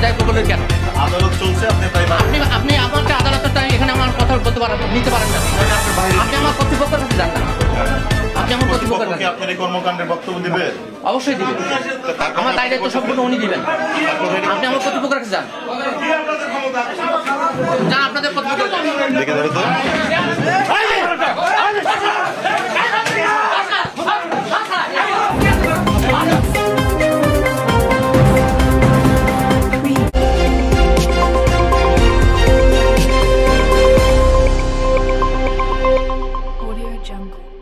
দায়িত্ব করলেন কেন? আদালত চলছে, আপনি আমাকে আদালতের টাইম এখানে আমার কথা বলতে পারেন, নিতে পারেন না। আপনি আমার কর্তৃপক্ষের কাছে যান না। আপনি আমার কর্তৃপক্ষের কাছে আপনার এই কর্মকাণ্ডের বক্তব্য দিবে? অবশ্যই দিবেন। আমার দায়িত্ব সম্পূর্ণ উনি দিবেন। আপনি আমার কর্তৃপক্ষের কাছে যান, যান আপনাদের কর্তৃপক্ষের কাছে। দেখে ধরে তো Audio Jungle.